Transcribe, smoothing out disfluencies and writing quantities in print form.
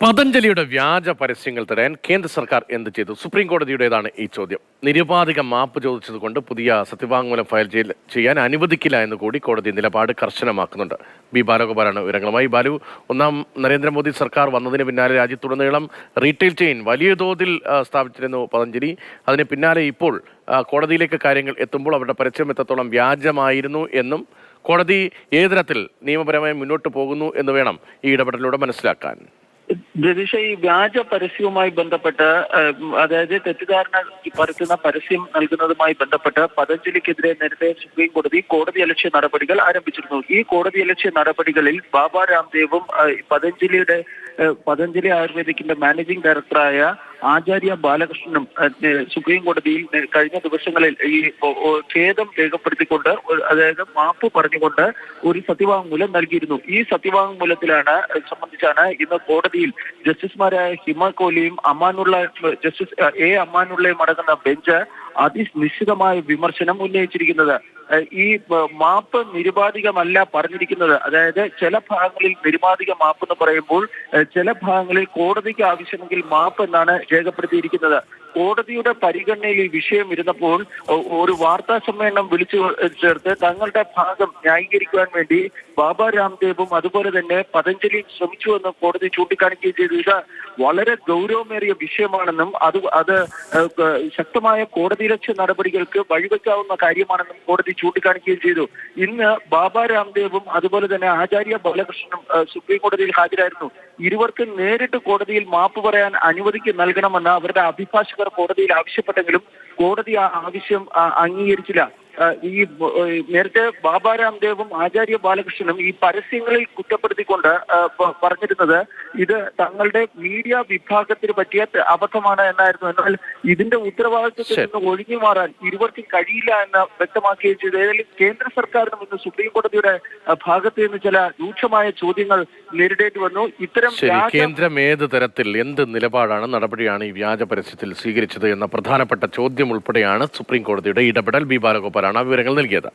പതഞ്ജലിയുടെ വ്യാജ പരസ്യങ്ങൾ തടയാൻ കേന്ദ്ര സർക്കാർ എന്ത് ചെയ്തു? സുപ്രീം കോടതിയുടേതാണ് ഈ ചോദ്യം. നിരുപാധിക മാപ്പ് ചോദിച്ചതുകൊണ്ട് പുതിയ സത്യവാങ്മൂലം ഫയൽ ചെയ്യാൻ അനുവദിക്കില്ല എന്ന് കൂടി കോടതി നിലപാട് കർശനമാക്കുന്നുണ്ട്. ബി ബാലഗോപാലാണ് വിവരങ്ങളുമായി. ബാലു, ഒന്നാം നരേന്ദ്രമോദി സർക്കാർ വന്നതിന് പിന്നാലെ രാജ്യത്തുടനീളം റീറ്റെയിൽ ചെയിൻ വലിയ തോതിൽ സ്ഥാപിച്ചിരുന്നു പതഞ്ജലി. അതിന് പിന്നാലെ ഇപ്പോൾ കോടതിയിലേക്ക് കാര്യങ്ങൾ എത്തുമ്പോൾ അവരുടെ പരസ്യം എത്രത്തോളം വ്യാജമായിരുന്നു എന്നും കോടതി ഏത് തരത്തിൽ നിയമപരമായി മുന്നോട്ട് പോകുന്നു എന്ന് വേണം ഈ ഇടപെടലിലൂടെ മനസ്സിലാക്കാൻ. രതീഷ, ഈ വ്യാജ പരസ്യവുമായി ബന്ധപ്പെട്ട് അതായത് തെറ്റിദ്ധാരണ പരത്തുന്ന പരസ്യം നൽകുന്നതുമായി ബന്ധപ്പെട്ട് പതഞ്ജലിക്കെതിരെ നേരത്തെ സുപ്രീം കോടതി അലക്ഷ്യ നടപടികൾ ആരംഭിച്ചിരുന്നു. ഈ കോടതിയലക്ഷ്യ നടപടികളിൽ ബാബ രാംദേവും പതഞ്ജലി ആയുർവേദിക്കിന്റെ മാനേജിംഗ് ഡയറക്ടറായ ആചാര്യ ബാലകൃഷ്ണനും സുപ്രീം കോടതിയിൽ കഴിഞ്ഞ ദിവസങ്ങളിൽ ഈ ഖേദം രേഖപ്പെടുത്തിക്കൊണ്ട്, അതായത് മാപ്പ് പറഞ്ഞുകൊണ്ട് ഒരു സത്യവാങ്മൂലം നൽകിയിരുന്നു. ഈ സത്യവാങ്മൂലത്തിലാണ് സംബന്ധിച്ചാണ് ഇന്ന് കോടതിയിൽ ജസ്റ്റിസുമാരായ ഹിമ കോഹ്ലിയും ജസ്റ്റിസ് അമ്മാനുള്ളയും അടങ്ങുന്ന ബെഞ്ച് അതിനിശ്ചിതമായ വിമർശനം ഉന്നയിച്ചിരിക്കുന്നത്. ഈ മാപ്പ് നിരുപാധികമല്ല പറഞ്ഞിരിക്കുന്നത്. അതായത് ചില ഭാഗങ്ങളിൽ നിരുപാധിക മാപ്പ് എന്ന് പറയുമ്പോൾ ചില ഭാഗങ്ങളിൽ കോടതിക്ക് ആവശ്യമെങ്കിൽ മാപ്പ് എന്നാണ് രേഖപ്പെടുത്തിയിരിക്കുന്നത്. കോടതിയുടെ പരിഗണനയിൽ ഈ വിഷയം ഇരുന്നപ്പോൾ ഒരു വാർത്താ സമ്മേളനം വിളിച്ചു ചേർത്ത് തങ്ങളുടെ ഭാഗം ന്യായീകരിക്കുവാൻ വേണ്ടി ബാബ രാംദേവും അതുപോലെ തന്നെ പതഞ്ജലിയും ശ്രമിച്ചുവെന്ന് കോടതി ചൂണ്ടിക്കാണിക്കുകയും ചെയ്തു. ഇത് വളരെ ഗൗരവമേറിയ വിഷയമാണെന്നും അത് ശക്തമായ കോടതിയലക്ഷ്യ നടപടികൾക്ക് വഴിവെക്കാവുന്ന കാര്യമാണെന്നും കോടതി ചൂണ്ടിക്കാണിക്കുകയും ചെയ്തു. ഇന്ന് ബാബ രാംദേവും അതുപോലെ തന്നെ ആചാര്യ ബാലകൃഷ്ണനും സുപ്രീം കോടതിയിൽ ഹാജരായിരുന്നു. ഇരുവർക്കും നേരിട്ട് കോടതിയിൽ മാപ്പ് പറയാൻ അനുമതിക്ക് നൽകണമെന്ന് അവരുടെ അഭിഭാഷകർ കോടതിയിൽ ആവശ്യപ്പെട്ടെങ്കിലും കോടതി ആ ആവശ്യം അംഗീകരിച്ചില്ല. ഈ നേരത്തെ ബാബ രാംദേവും ആചാര്യ ബാലകൃഷ്ണനും ഈ പരസ്യങ്ങളിൽ കുറ്റപ്പെടുത്തിക്കൊണ്ട് പറഞ്ഞിരുന്നത് ഇത് തങ്ങളുടെ മീഡിയ വിഭാഗത്തിന് പറ്റിയ അബദ്ധമാണ് എന്നായിരുന്നു. എന്നാൽ ഇതിന്റെ ഉത്തരവാദിത്വത്തിൽ നിന്ന് ഒഴിഞ്ഞു മാറാൻ ഇരുവർക്കും കഴിയില്ല എന്ന് വ്യക്തമാക്കുകയും ചെയ്തു. ഏതായാലും കേന്ദ്ര സർക്കാരിനും ഇന്ന് സുപ്രീം കോടതിയുടെ ഭാഗത്ത് നിന്ന് ചില രൂക്ഷമായ ചോദ്യങ്ങൾ നേരിടേണ്ടി വന്നു. ഇത്തരം കേന്ദ്രം ഏത് തരത്തിൽ എന്ത് നിലപാടാണ് നടപടിയാണ് ഈ വ്യാജ പരസ്യത്തിൽ സ്വീകരിച്ചത് എന്ന പ്രധാനപ്പെട്ട ചോദ്യം ഉൾപ്പെടെയാണ് സുപ്രീം കോടതിയുടെ ഇടപെടൽ. ബി ബാലഗോപാലാണ് ആ വിവരങ്ങൾ നൽകിയത്.